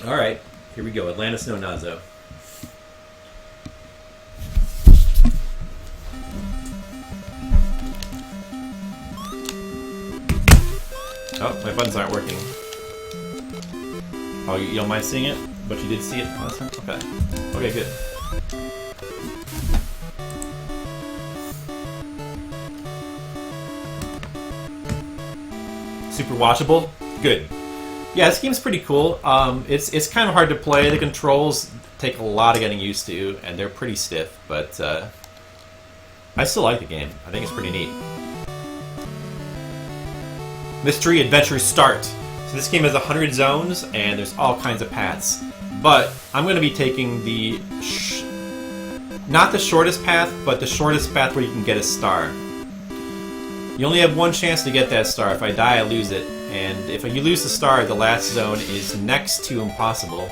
Alright, here we go. Atlantis, no Nazo. Oh, my buttons aren't working. Oh, you don't mind seeing it? But you did see it last time? Okay. Okay, good. Super watchable? Good. Yeah, this game's pretty cool. It's kind of hard to play. The controls take a lot of getting used to, and they're pretty stiff, but I still like the game. I think it's pretty neat. Mystery Adventure Start. So this game has 100 zones, and there's all kinds of paths. But I'm going to be taking the... not the shortest path, but the shortest path where you can get a star. You only have one chance to get that star. If I die, I lose it. And if you lose the star, the last zone is next to impossible.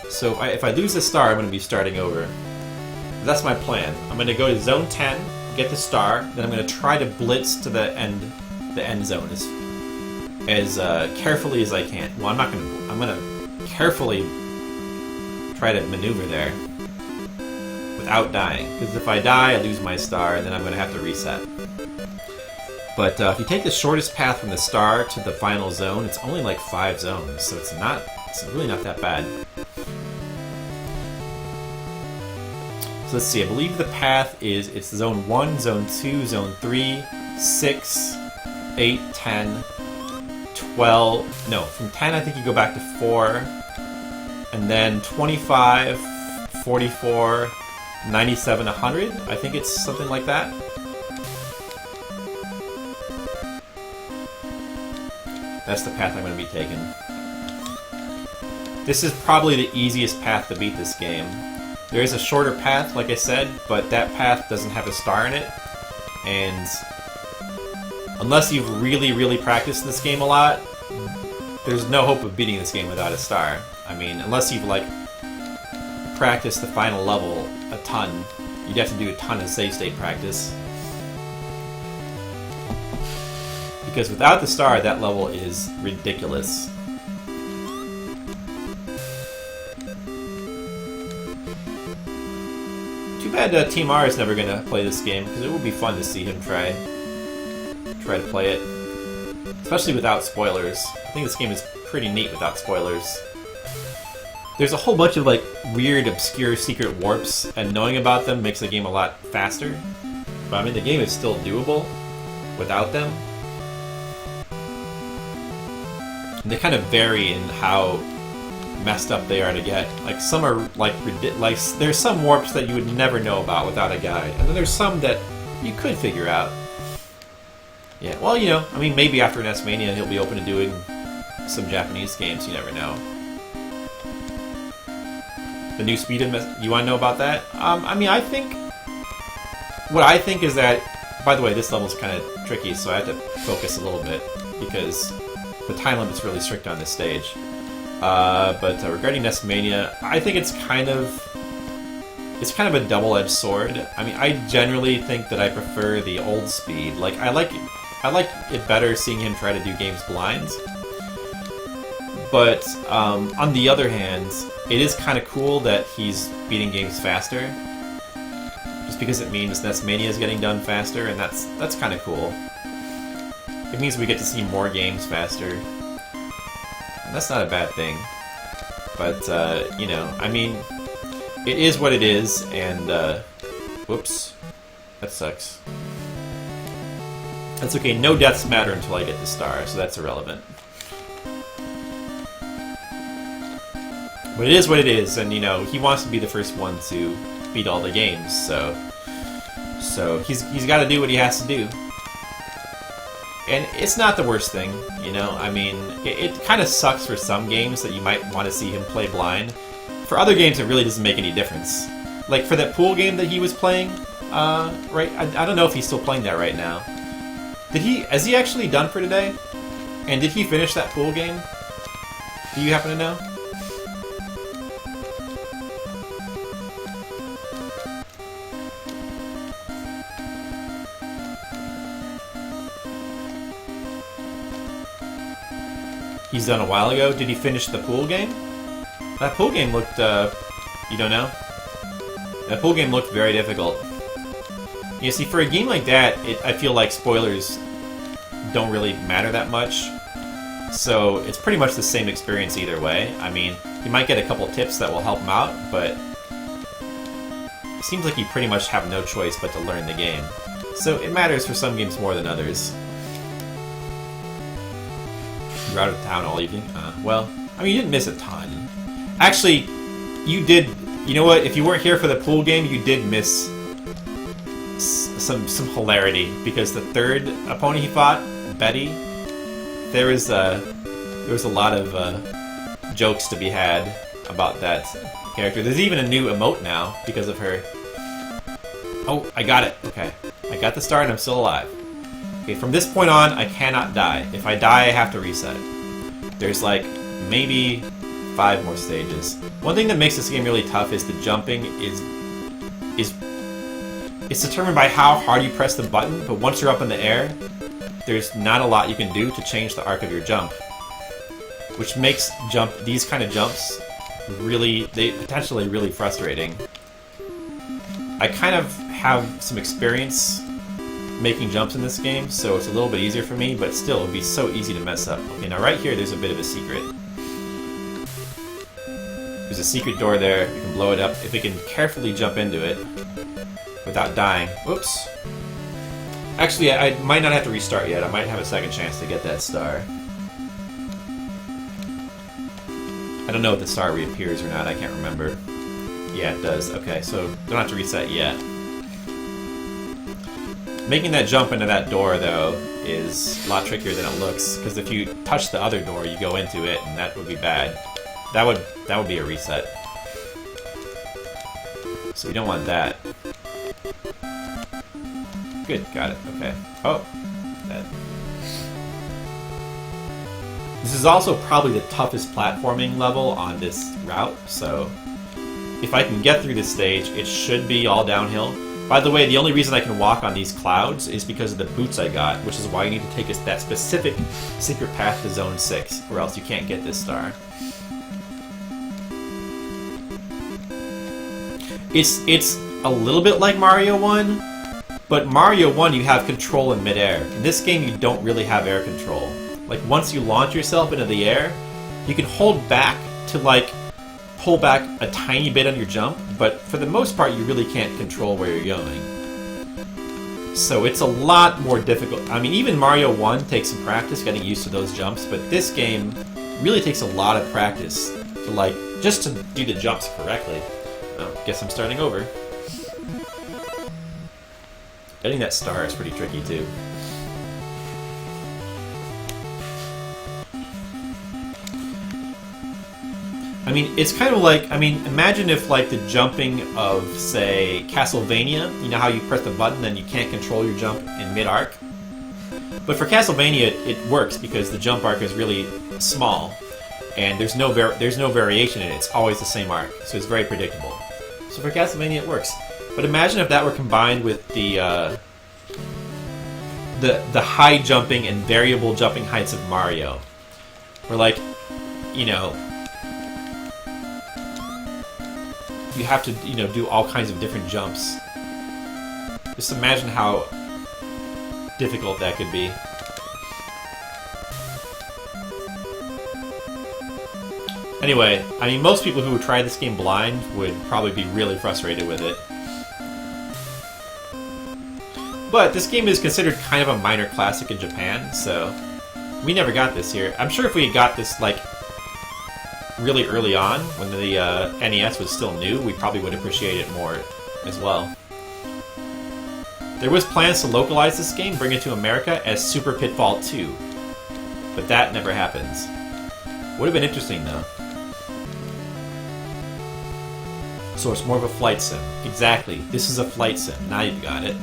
So if I lose the star, I'm going to be starting over. That's my plan. I'm going to go to zone 10, get the star, then I'm going to try to blitz to the end zone as carefully as I can. Well, I'm going to carefully try to maneuver there without dying. Because if I die, I lose my star, and then I'm going to have to reset. But if you take the shortest path from the star to the final zone, it's only like 5 zones, so it's really not that bad. So let's see, I believe the path it's zone 1, zone 2, zone 3, 6, 8, 10, 12, no, from 10 I think you go back to 4, and then 25, 44, 97, 100, I think it's something like that. That's the path I'm going to be taking. This is probably the easiest path to beat this game. There is a shorter path, like I said, but that path doesn't have a star in it. And unless you've really, really practiced this game a lot, there's no hope of beating this game without a star. I mean, unless you've, like, practiced the final level a ton, you'd have to do a ton of save state practice. Because without the star, that level is ridiculous. Too bad Team R is never going to play this game, because it would be fun to see him try to play it. Especially without spoilers. I think this game is pretty neat without spoilers. There's a whole bunch of like weird, obscure, secret warps, and knowing about them makes the game a lot faster. But I mean, the game is still doable without them. And they kind of vary in how messed up they are to get. Like, some are like there's some warps that you would never know about without a guide, and then there's some that you could figure out. Yeah, well, you know, I mean, maybe after NES Mania he'll be open to doing some Japanese games. You never know. The new speed of you want to know about that? I mean, what I think is that. By the way, this level's kind of tricky, so I have to focus a little bit because the time limit's really strict on this stage. But regarding NES Mania, I think it's kind of a double-edged sword. I mean, I generally think that I prefer the old speed. Like, I like it better seeing him try to do games blind. But on the other hand, it is kind of cool that he's beating games faster. Just because it means NES Mania is getting done faster, and that's kind of cool. It means we get to see more games faster. And that's not a bad thing. But, you know, I mean, it is what it is, and, whoops. That sucks. That's okay, no deaths matter until I get the star, so that's irrelevant. But it is what it is, and, you know, he wants to be the first one to beat all the games, so he's got to do what he has to do. And it's not the worst thing, you know? I mean, it kind of sucks for some games that you might want to see him play blind. For other games, it really doesn't make any difference. Like, for that pool game that he was playing, right? I don't know if he's still playing that right now. Is he actually done for today? And did he finish that pool game? Do you happen to know? He's done a while ago. Did he finish the pool game? That pool game looked, you don't know? That pool game looked very difficult. You see, for a game like that, I feel like spoilers don't really matter that much. So it's pretty much the same experience either way. I mean, you might get a couple tips that will help him out, but it seems like you pretty much have no choice but to learn the game. So it matters for some games more than others. You're out of town all evening? Well, I mean, you didn't miss a ton. Actually, you did... You know what? If you weren't here for the pool game, you did miss some hilarity, because the third opponent he fought, Betty, there was a lot of jokes to be had about that character. There's even a new emote now because of her. Oh, I got it. Okay. I got the star and I'm still alive. Okay, from this point on, I cannot die. If I die, I have to reset. There's like maybe 5 more stages. One thing that makes this game really tough is the jumping is it's determined by how hard you press the button, but once you're up in the air, there's not a lot you can do to change the arc of your jump. Which makes these kind of jumps potentially really frustrating. I kind of have some experience making jumps in this game, so it's a little bit easier for me, but still, it would be so easy to mess up. Okay, now right here, there's a bit of a secret. There's a secret door there. We can blow it up if we can carefully jump into it without dying. Whoops. Actually, I might not have to restart yet. I might have a second chance to get that star. I don't know if the star reappears or not. I can't remember. Yeah, it does. Okay, so don't have to reset yet. Making that jump into that door, though, is a lot trickier than it looks, because if you touch the other door, you go into it, and that would be bad. That would be a reset. So you don't want that. Good, got it. Okay. Oh, that. This is also probably the toughest platforming level on this route, so if I can get through this stage, it should be all downhill. By the way, the only reason I can walk on these clouds is because of the boots I got, which is why you need to take that specific secret path to Zone 6, or else you can't get this star. It's a little bit like Mario 1, but Mario 1 you have control in midair. In this game you don't really have air control. Like, once you launch yourself into the air, you can hold back to, like, pull back a tiny bit on your jump, but for the most part you really can't control where you're going. So it's a lot more difficult. I mean, even Mario 1 takes some practice getting used to those jumps, but this game really takes a lot of practice to, like, just to do the jumps correctly. Oh, guess I'm starting over. Getting that star is pretty tricky too. I mean, it's kind of like, I mean, imagine if, like, the jumping of, say, Castlevania, you know how you press the button and you can't control your jump in mid-arc? But for Castlevania, it works because the jump arc is really small, and there's no variation in it. It's always the same arc, so it's very predictable. So for Castlevania, it works. But imagine if that were combined with the high jumping and variable jumping heights of Mario, where, like, you know, you have to, you know, do all kinds of different jumps. Just imagine how difficult that could be. Anyway, I mean, most people who would try this game blind would probably be really frustrated with it. But this game is considered kind of a minor classic in Japan, so we never got this here. I'm sure if we had got this, like, really early on, when the NES was still new, we probably would appreciate it more as well. There was plans to localize this game, bring it to America as Super Pitfall 2, but that never happens. Would have been interesting, though. So it's more of a flight sim. Exactly. This is a flight sim. Now you've got it.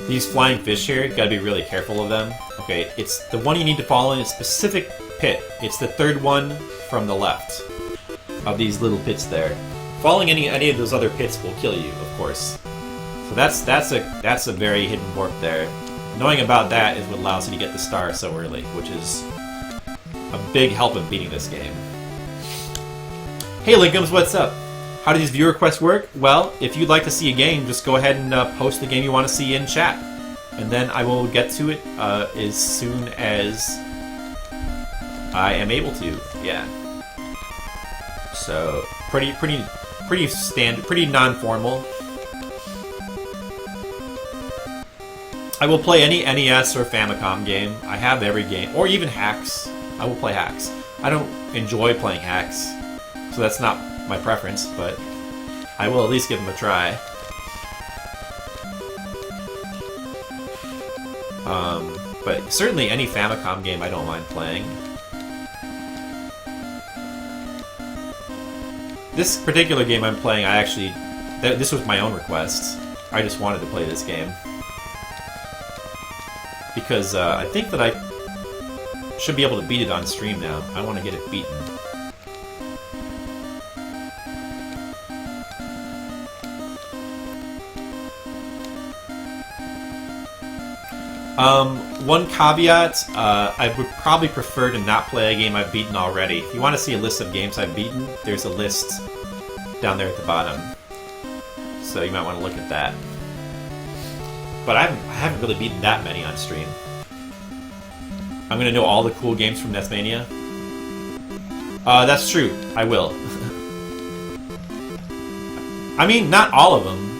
These flying fish here, you gotta be really careful of them. Okay, it's the one you need to fall in a specific pit. It's the third one from the left of these little pits there. falling any of those other pits will kill you, of course. So that's a very hidden warp there. Knowing about that is what allows you to get the star so early, which is a big help in beating this game. Hey Linkums, what's up? How do these viewer requests work? Well, if you'd like to see a game, just go ahead and post the game you want to see in chat. And then I will get to it as soon as I am able to. Yeah. So pretty standard, pretty non-formal. I will play any NES or Famicom game. I have every game, or even hacks. I will play hacks. I don't enjoy playing hacks, so that's not my preference, but I will at least give them a try. But certainly any Famicom game I don't mind playing. This particular game I'm playing, this was my own request. I just wanted to play this game. Because I think that I should be able to beat it on stream now. I want to get it beaten. One caveat, I would probably prefer to not play a game I've beaten already. If you want to see a list of games I've beaten, there's a list down there at the bottom. So you might want to look at that. But I haven't really beaten that many on stream. I'm going to know all the cool games from NESmania. That's true. I will. I mean, not all of them.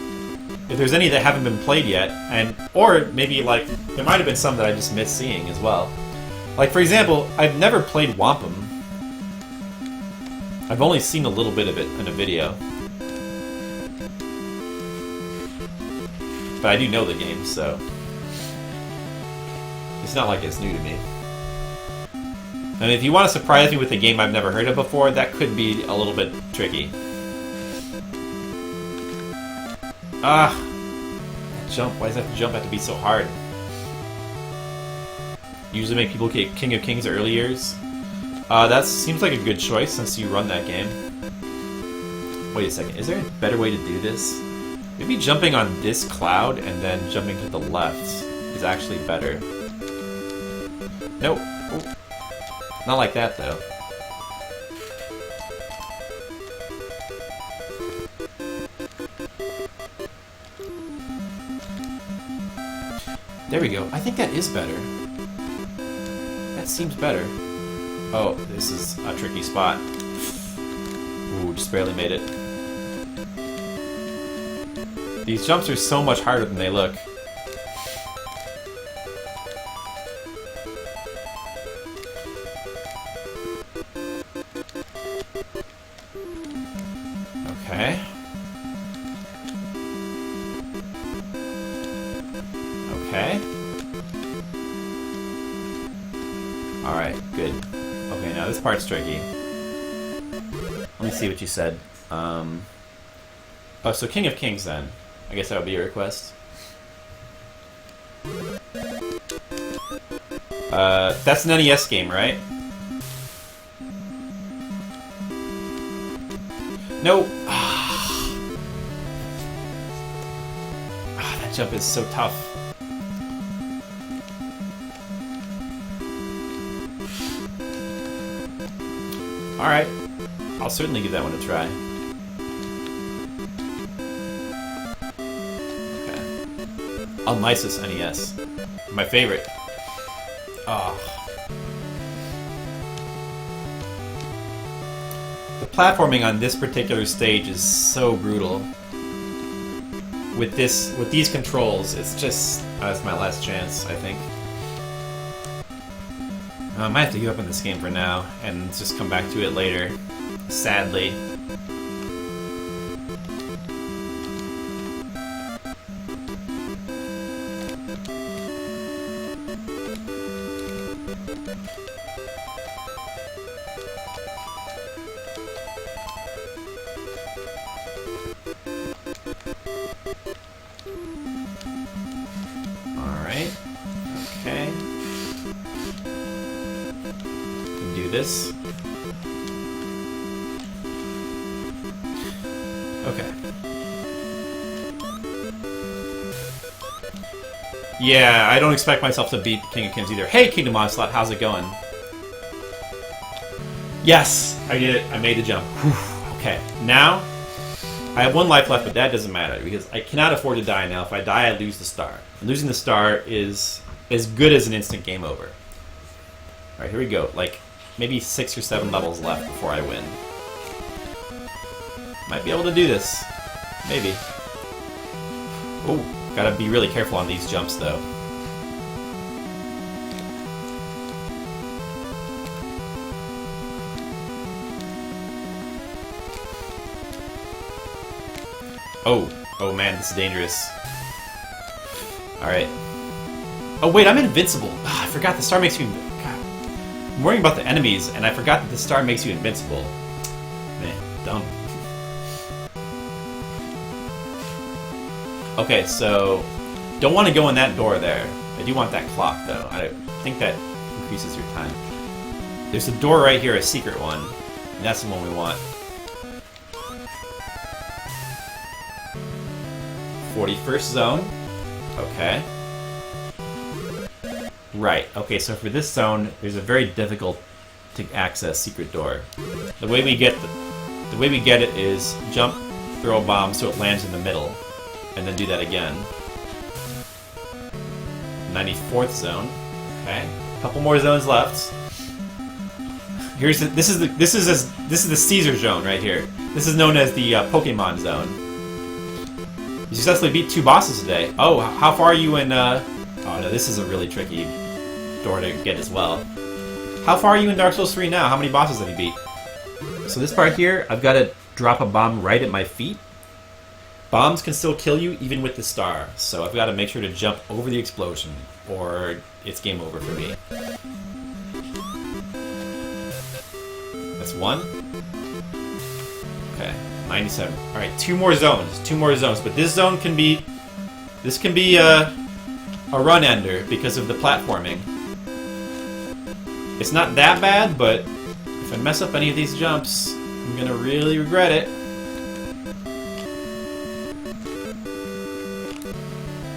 If there's any that haven't been played yet, or maybe like there might have been some that I just missed seeing as well. Like for example, I've never played Wampum. I've only seen a little bit of it in a video, but I do know the game, so it's not like it's new to me. And if you want to surprise me with a game I've never heard of before, that could be a little bit tricky. Ah, that jump. Why does that jump have to be so hard? Usually make people get King of Kings early years. That seems like a good choice since you run that game. Wait a second, is there a better way to do this? Maybe jumping on this cloud and then jumping to the left is actually better. Nope. Oh. Not like that though. There we go. I think that is better. That seems better. Oh, this is a tricky spot. Ooh, just barely made it. These jumps are so much harder than they look. Okay. Okay. Alright, good. Okay, now this part's tricky. Let me see what you said. Oh, so King of Kings then. I guess that would be your request. That's an NES game, right? No! That jump is so tough. Alright. I'll certainly give that one a try. Okay. Alnisus NES. My favorite. Oh. The platforming on this particular stage is so brutal. With these controls, it's just... it's my last chance, I think. I might have to give up on this game for now, and just come back to it later. Sadly. Alright. Okay. This. Okay. Yeah, I don't expect myself to beat King of Kings either. Hey, Kingdom Onslaught, how's it going? Yes, I did it. I made the jump. Whew. Okay, now I have 1 life left, but that doesn't matter because I cannot afford to die now. If I die, I lose the star. And losing the star is as good as an instant game over. Alright, here we go. Like, maybe 6 or 7 levels left before I win. Might be able to do this. Maybe. Oh, gotta be really careful on these jumps, though. Oh man, this is dangerous. Alright. Oh wait, I'm invincible. I forgot the star makes you... God. I'm worrying about the enemies, and I forgot that the star makes you invincible. Man, dumb. Okay, so... Don't want to go in that door there. I do want that clock, though. I think that increases your time. There's a door right here, a secret one. And that's the one we want. 41st zone. Okay. Right. Okay, so for this zone, there's a very difficult to access secret door. The way we get it is jump, throw a bomb so it lands in the middle, and then do that again. 94th zone. Okay. A couple more zones left. Here's the, this is the Caesar zone right here. This is known as the Pokemon zone. You successfully beat 2 bosses today. Oh, how far are you in, Oh no, this is a really tricky door to get as well. How far are you in Dark Souls 3 now? How many bosses have you beat? So this part here, I've got to drop a bomb right at my feet. Bombs can still kill you even with the star, so I've got to make sure to jump over the explosion, or it's game over for me. That's 1. Okay. 97. Alright, 2 more zones. 2 more zones. But this zone can be... This can be a run ender because of the platforming. It's not that bad, but if I mess up any of these jumps, I'm gonna really regret it.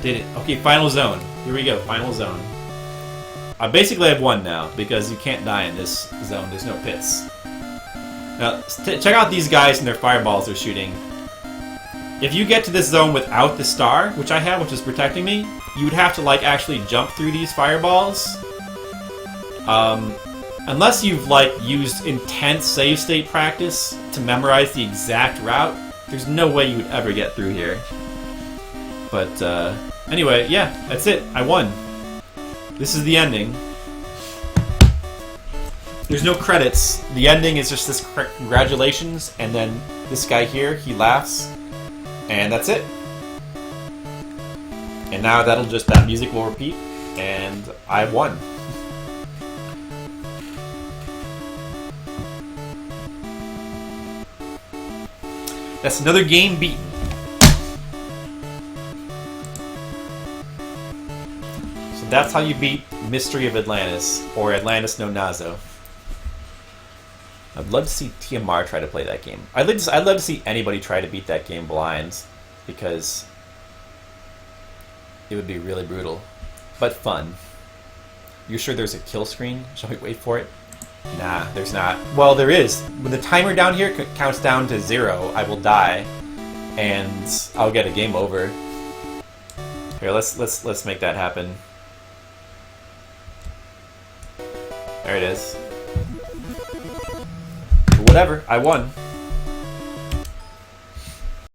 Did it. Okay, final zone. Here we go, final zone. I basically have 1 now, because you can't die in this zone. There's no pits. Now, check out these guys and their fireballs they're shooting. If you get to this zone without the star, which I have, which is protecting me, you would have to, like, actually jump through these fireballs. Unless you've, like, used intense save state practice to memorize the exact route, there's no way you would ever get through here. But, anyway, yeah, that's it. I won. This is the ending. There's no credits. The ending is just this congratulations, and then this guy here, he laughs, and that's it. And now that music will repeat, and I won. That's another game beaten. So that's how you beat Mystery of Atlantis, or Atlantis no Nazo. I'd love to see TMR try to play that game. I'd love to see anybody try to beat that game blind, because it would be really brutal, but fun. You sure there's a kill screen? Shall we wait for it? Nah, there's not. Well, there is. When the timer down here counts down to 0, I will die, and I'll get a game over. Here, let's make that happen. There it is. Whatever, I won.